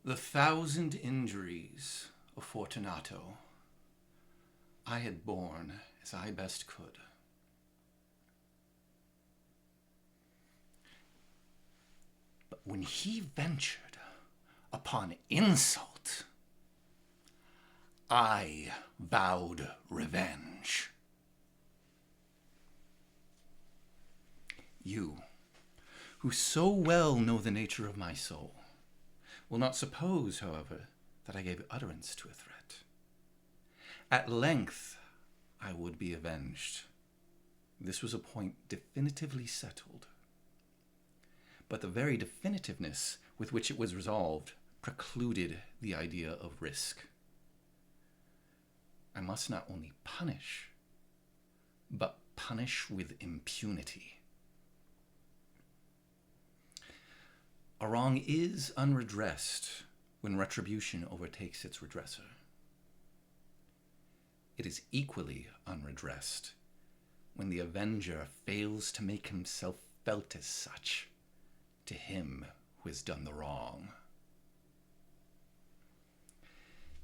The 1,000 injuries of Fortunato I had borne as I best could. But when he ventured upon insult, I vowed revenge. You, who so well know the nature of my soul, will not suppose, however, that I gave utterance to a threat. At length, I would be avenged. This was a point definitively settled. But the very definitiveness with which it was resolved precluded the idea of risk. I must not only punish, but punish with impunity. A wrong is unredressed when retribution overtakes its redresser. It is equally unredressed when the avenger fails to make himself felt as such to him who has done the wrong.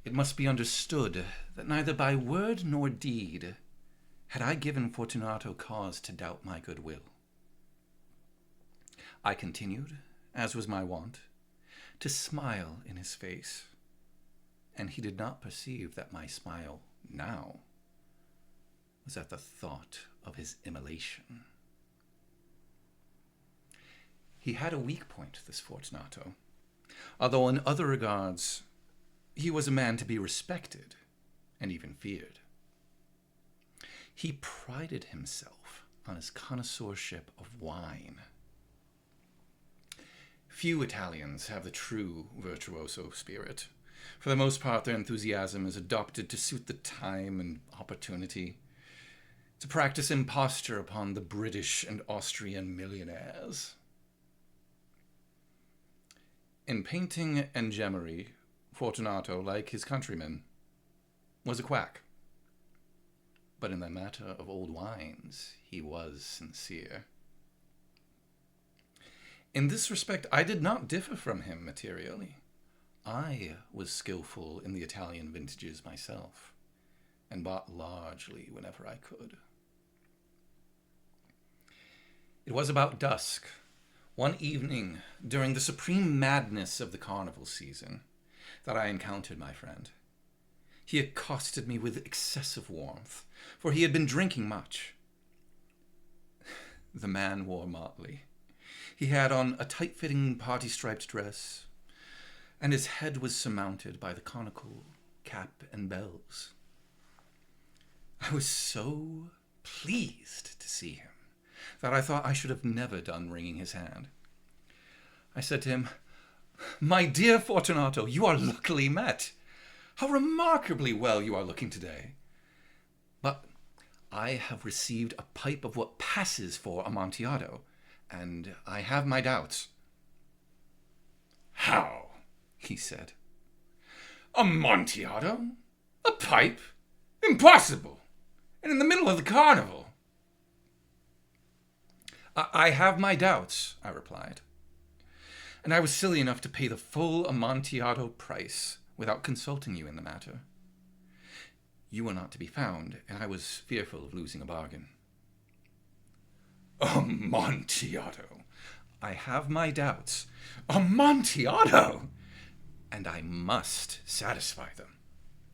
It must be understood that neither by word nor deed had I given Fortunato cause to doubt my goodwill. I continued, as was my wont, to smile in his face, and he did not perceive that my smile now was at the thought of his immolation. He had a weak point, this Fortunato, although in other regards he was a man to be respected and even feared. He prided himself on his connoisseurship of wine. Few Italians have the true virtuoso spirit. For the most part, their enthusiasm is adopted to suit the time and opportunity, to practice imposture upon the British and Austrian millionaires. In painting and gemmery, Fortunato, like his countrymen, was a quack. But in the matter of old wines, he was sincere. In this respect, I did not differ from him materially. I was skillful in the Italian vintages myself, and bought largely whenever I could. It was about dusk, one evening during the supreme madness of the carnival season, that I encountered my friend. He accosted me with excessive warmth, for he had been drinking much. The man wore motley. He had on a tight-fitting party-striped dress, and his head was surmounted by the conical cap and bells. I was so pleased to see him that I thought I should have never done wringing his hand. I said to him, "My dear Fortunato, you are luckily met. How remarkably well you are looking today. But I have received a pipe of what passes for Amontillado, and I have my doubts." "How?" he said. "Amontillado? A pipe? Impossible! And in the middle of the carnival." I have my doubts," I replied. "And I was silly enough to pay the full Amontillado price without consulting you in the matter. You were not to be found, and I was fearful of losing a bargain." "Amontillado? I have my doubts. Amontillado? And I must satisfy them."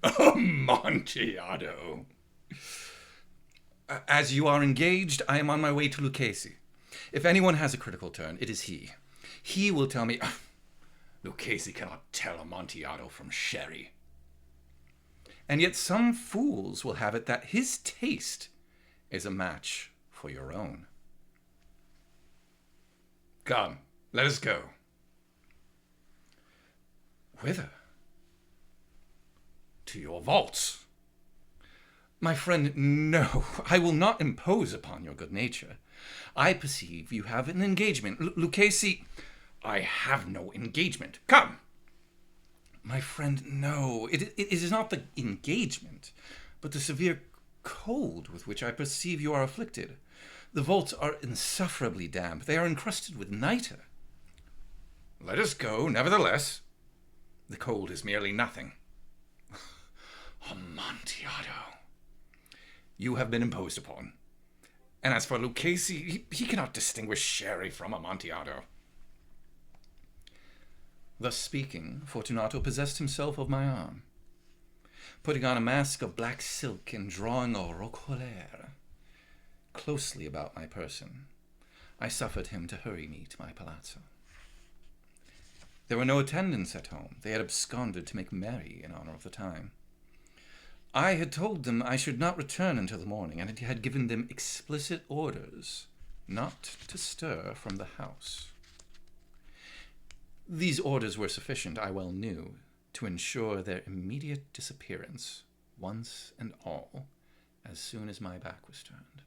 "Amontillado?" "As you are engaged, I am on my way to Lucchese. If anyone has a critical turn, it is he. He will tell me..." "Lucchese cannot tell Amontillado from sherry." "And yet some fools will have it that his taste is a match for your own." "Come, let us go." "Whither?" "To your vaults." "My friend, no, I will not impose upon your good nature. I perceive you have an engagement. Lucchese..." "I have no engagement. Come." "My friend, no, it is not the engagement, but the severe cold with which I perceive you are afflicted. The vaults are insufferably damp. They are encrusted with nitre." "Let us go, nevertheless." The cold is merely nothing. Amontillado. You have been imposed upon. And as for Lucchese, he cannot distinguish sherry from Amontillado. Thus speaking, Fortunato possessed himself of my arm. Putting on a mask of black silk and drawing a roquelaire closely about my person, I suffered him to hurry me to my palazzo. There were no attendants at home. They had absconded to make merry in honor of the time. I had told them I should not return until the morning, and had given them explicit orders not to stir from the house. These orders were sufficient, I well knew, to ensure their immediate disappearance, once and all, as soon as my back was turned.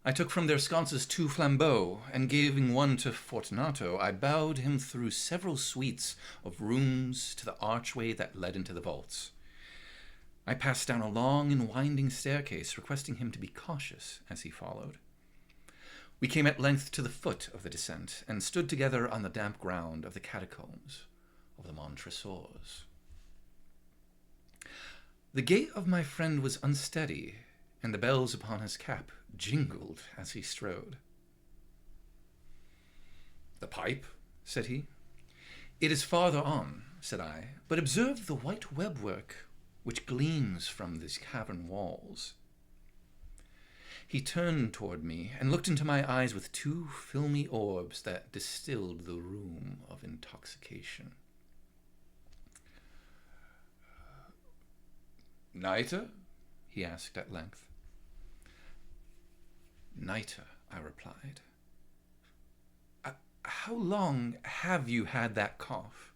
I took from their sconces 2 flambeaux, and giving one to Fortunato, I bowed him through several suites of rooms to the archway that led into the vaults. I passed down a long and winding staircase, requesting him to be cautious as he followed. We came at length to the foot of the descent, and stood together on the damp ground of the catacombs of the Montresors. The gait of my friend was unsteady, and the bells upon his cap jingled as he strode. "The pipe?" said he. "It is farther on," said I, "but observe the white webwork which gleams from these cavern walls." He turned toward me and looked into my eyes with 2 filmy orbs that distilled the rheum of intoxication. "Nitre?" he asked at length. "Nitre," I replied. "How long have you had that cough?"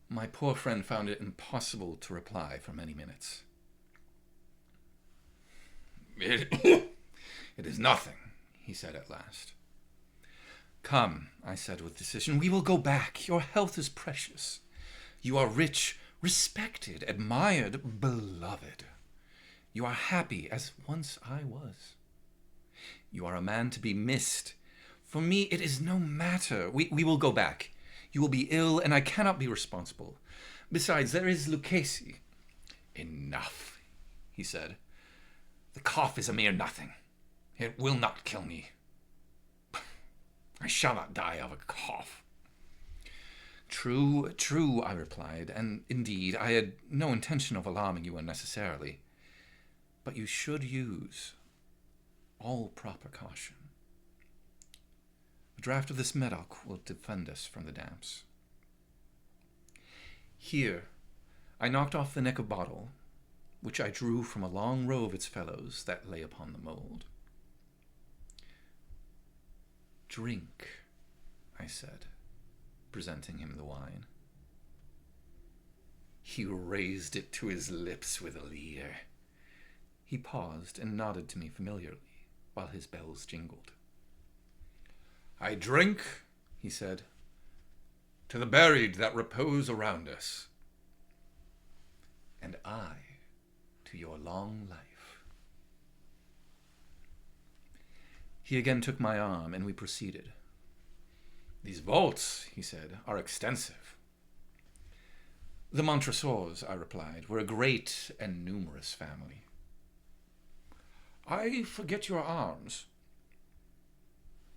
My poor friend found it impossible to reply for many minutes. It is nothing," he said at last. "Come," I said with decision, "we will go back. Your health is precious. You are rich, respected, admired, beloved. You are happy as once I was. You are a man to be missed. For me, it is no matter. We will go back. You will be ill, and I cannot be responsible. Besides, there is Lucchese." "Enough," he said. "The cough is a mere nothing. It will not kill me. I shall not die of a cough." True, I replied, and indeed I had no intention of alarming you unnecessarily. But you should use all proper caution. A draught of this medoc will defend us from the damps. Here, I knocked off the neck of bottle, which I drew from a long row of its fellows that lay upon the mould. "Drink," I said, presenting him the wine. He raised it to his lips with a leer. He paused and nodded to me familiarly while his bells jingled. "I drink," he said, "to the buried that repose around us." "And I to your long life." He again took my arm, and we proceeded. "These vaults," he said, "are extensive." "The Montresors," I replied, "were a great and numerous family." "I forget your arms."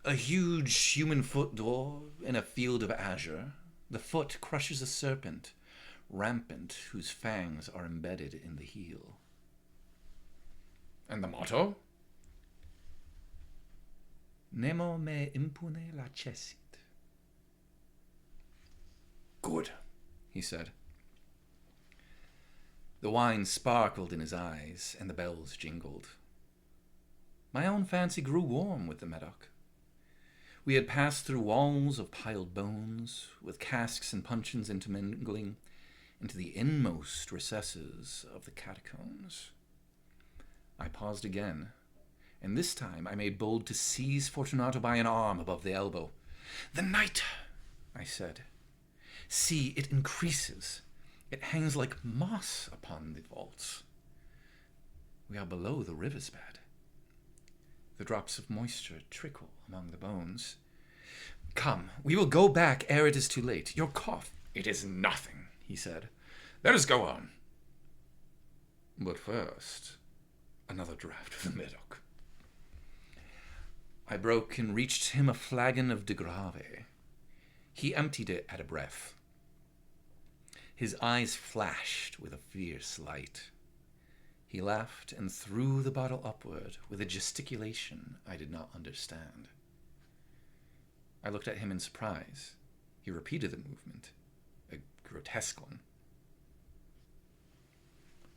"A huge human foot d'or in a field of azure. The foot crushes a serpent, rampant, whose fangs are embedded in the heel." "And the motto?" "Nemo me impune lacessit." "Good," he said. The wine sparkled in his eyes, and the bells jingled. My own fancy grew warm with the medoc. We had passed through walls of piled bones, with casks and puncheons intermingling, into the inmost recesses of the catacombs. I paused again, and this time I made bold to seize Fortunato by an arm above the elbow. "The night," I said. "See, it increases. It hangs like moss upon the vaults. We are below the river's bed. The drops of moisture trickle among the bones. Come, we will go back ere it is too late. Your cough. It is nothing, he said. Let us go on. But first, another draught of the Medoc. I broke and reached him a flagon of de Grave. He emptied it at a breath. His eyes flashed with a fierce light. He laughed and threw the bottle upward with a gesticulation I did not understand. I looked at him in surprise. He repeated the movement, a grotesque one.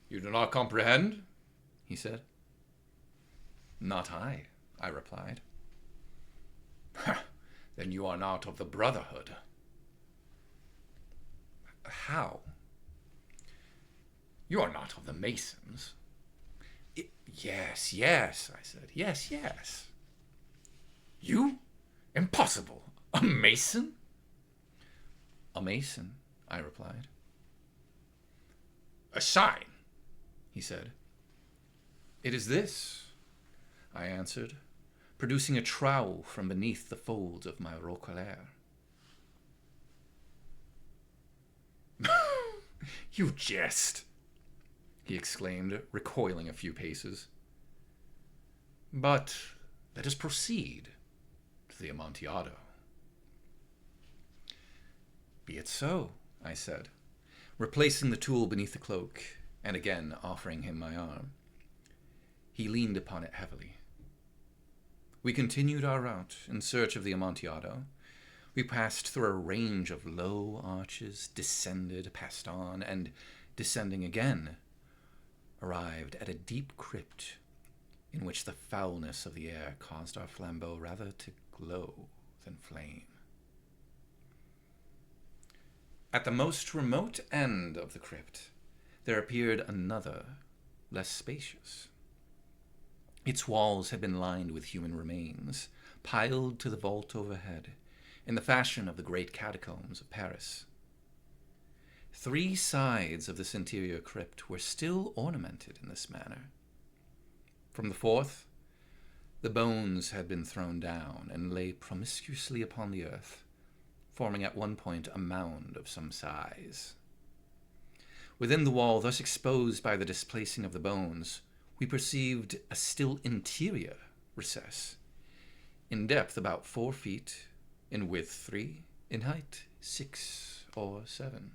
You do not comprehend? He said. Not I replied. Then you are not of the Brotherhood. How? You are not of the Masons. Yes, I said. Yes. You? Impossible. A Mason? A Mason, I replied. A sign, he said. It is this, I answered, producing a trowel from beneath the folds of my roquelaire. You jest, he exclaimed, recoiling a few paces. But let us proceed to the Amontillado. Be it so, I said, replacing the tool beneath the cloak and again offering him my arm. He leaned upon it heavily. We continued our route in search of the Amontillado. We passed through a range of low arches, descended, passed on, and, descending again, arrived at a deep crypt in which the foulness of the air caused our flambeau rather to glow than flame. At the most remote end of the crypt, there appeared another, less spacious. Its walls had been lined with human remains, piled to the vault overhead, in the fashion of the great catacombs of Paris. 3 sides of this interior crypt were still ornamented in this manner. From the 4th, the bones had been thrown down and lay promiscuously upon the earth, forming at one point a mound of some size. Within the wall, thus exposed by the displacing of the bones, we perceived a still interior recess, in depth about 4 feet, in width 3, in height 6 or 7.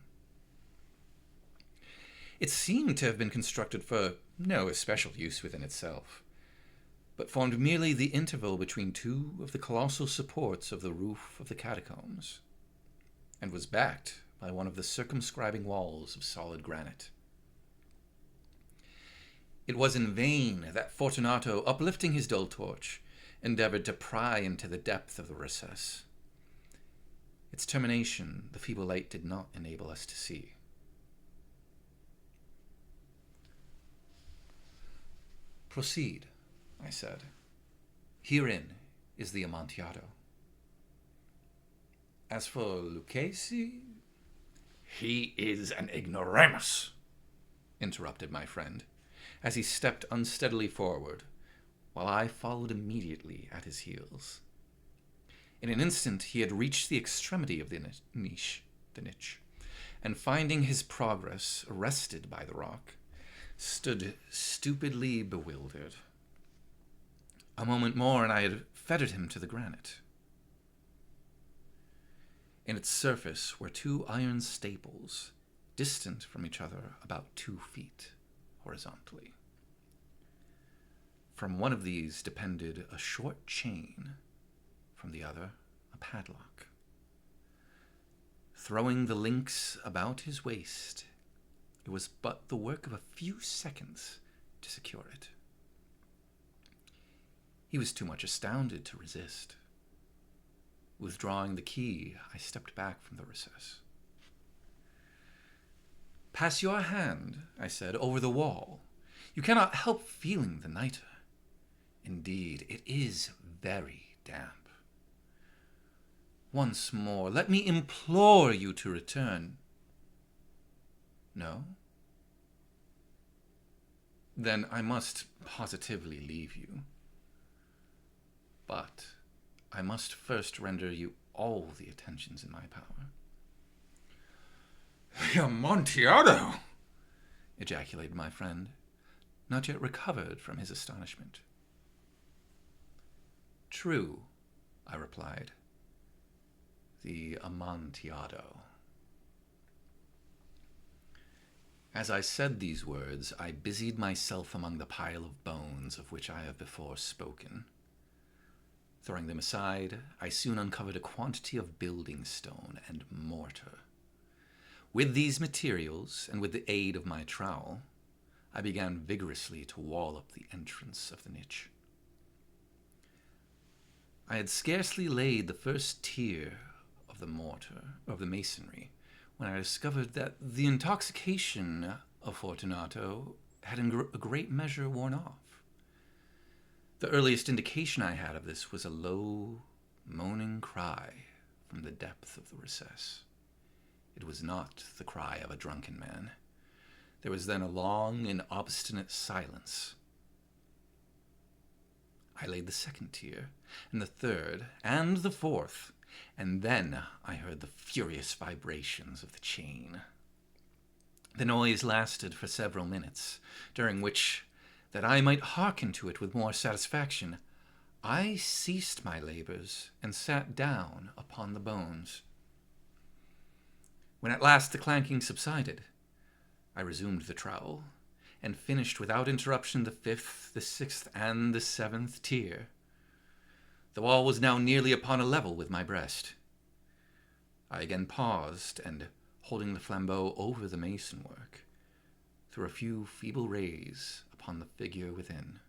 It seemed to have been constructed for no especial use within itself, but formed merely the interval between 2 of the colossal supports of the roof of the catacombs, and was backed by one of the circumscribing walls of solid granite. It was in vain that Fortunato, uplifting his dull torch, endeavored to pry into the depth of the recess. Its termination the feeble light did not enable us to see. Proceed, I said. Herein is the Amontillado. As for Lucchesi, he is an ignoramus, interrupted my friend, as he stepped unsteadily forward, while I followed immediately at his heels. In an instant he had reached the extremity of the niche, and finding his progress arrested by the rock, stood stupidly bewildered. A moment more, and I had fettered him to the granite. In its surface were 2 iron staples, distant from each other about 2 feet horizontally. From one of these depended a short chain, from the other a padlock. Throwing the links about his waist, it was but the work of a few seconds to secure it. He was too much astounded to resist. Withdrawing the key, I stepped back from the recess. Pass your hand, I said, over the wall. You cannot help feeling the nitre. Indeed, it is very damp. Once more, let me implore you to return. No? Then I must positively leave you. But I must first render you all the attentions in my power. Amontillado! Ejaculated my friend, not yet recovered from his astonishment. True, I replied. The Amontillado. As I said these words, I busied myself among the pile of bones of which I have before spoken. Throwing them aside, I soon uncovered a quantity of building stone and mortar. With these materials, and with the aid of my trowel, I began vigorously to wall up the entrance of the niche. I had scarcely laid the first tier of the mortar, of the masonry, when I discovered that the intoxication of Fortunato had in a great measure worn off. The earliest indication I had of this was a low, moaning cry from the depth of the recess. It was not the cry of a drunken man. There was then a long and obstinate silence. I laid the second tier, and the third, and the fourth, and then I heard the furious vibrations of the chain. The noise lasted for several minutes, during which, that I might hearken to it with more satisfaction, I ceased my labors and sat down upon the bones. When at last the clanking subsided, I resumed the trowel, and finished without interruption the fifth, the sixth, and the seventh tier. The wall was now nearly upon a level with my breast. I again paused, and, holding the flambeau over the mason-work, threw a few feeble rays upon the figure within.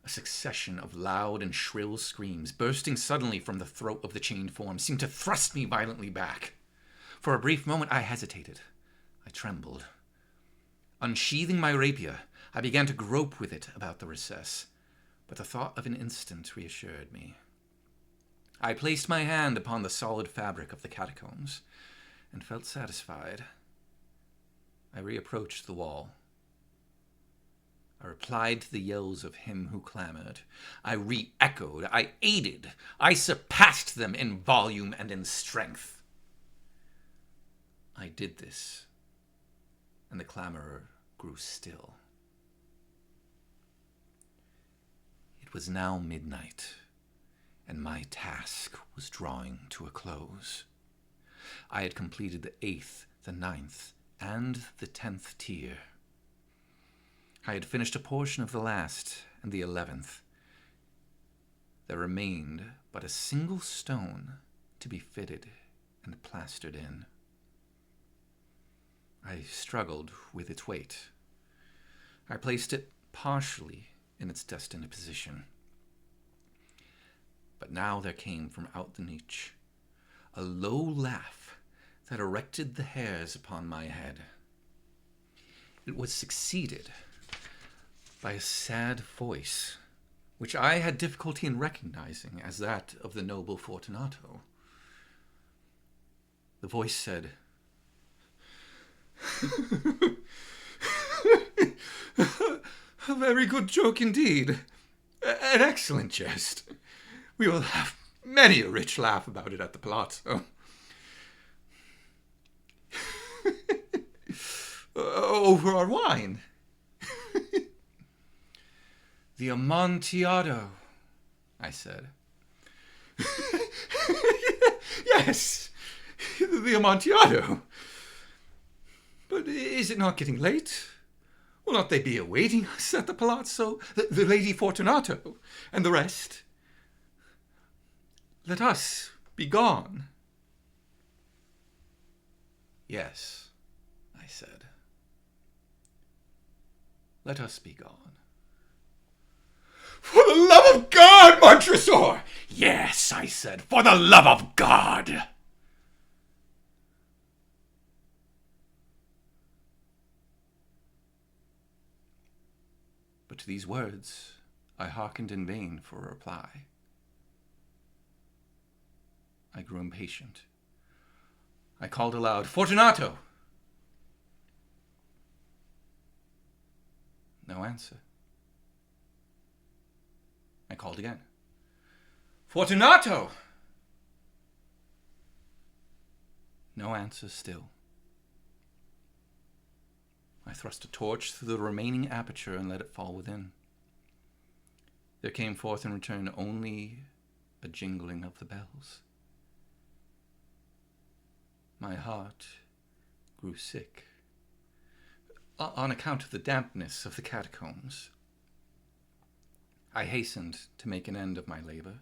A succession of loud and shrill screams, bursting suddenly from the throat of the chained form, seemed to thrust me violently back. For a brief moment I hesitated. I trembled. Unsheathing my rapier, I began to grope with it about the recess, but the thought of an instant reassured me. I placed my hand upon the solid fabric of the catacombs, and felt satisfied. I reapproached the wall. I replied to the yells of him who clamored. I re-echoed. I aided. I surpassed them in volume and in strength. I did this, and the clamorer grew still. It was now midnight, and my task was drawing to a close. I had completed the 8th, the 9th, and the 10th tier. I had finished a portion of the last and the 11th. There remained but a single stone to be fitted and plastered in. I struggled with its weight. I placed it partially in its destined position. But now there came from out the niche a low laugh that erected the hairs upon my head. It was succeeded by a sad voice, which I had difficulty in recognizing as that of the noble Fortunato. The voice said, "A very good joke indeed. An excellent jest. We will have many a rich laugh about it at the palazzo. Over our wine." "The Amontillado," I said. "Yes, the Amontillado. But is it not getting late? Will not they be awaiting us at the palazzo, the Lady Fortunato, and the rest? Let us be gone." "Yes," I said. "Let us be gone." "For the love of God, Montresor!" "Yes," I said, "for the love of God!" But to these words I hearkened in vain for a reply. I grew impatient. I called aloud, "Fortunato!" No answer. I called again. Fortunato! No answer still. I thrust a torch through the remaining aperture and let it fall within. There came forth in return only a jingling of the bells. My heart grew sick on account of the dampness of the catacombs. I hastened to make an end of my labor.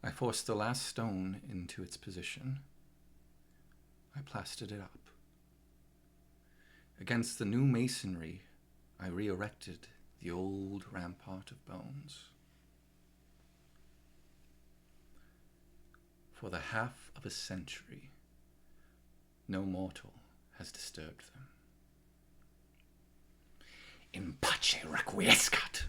I forced the last stone into its position. I plastered it up. Against the new masonry, I re-erected the old rampart of bones. For the half of a century, no mortal has disturbed them. In pace requiescat!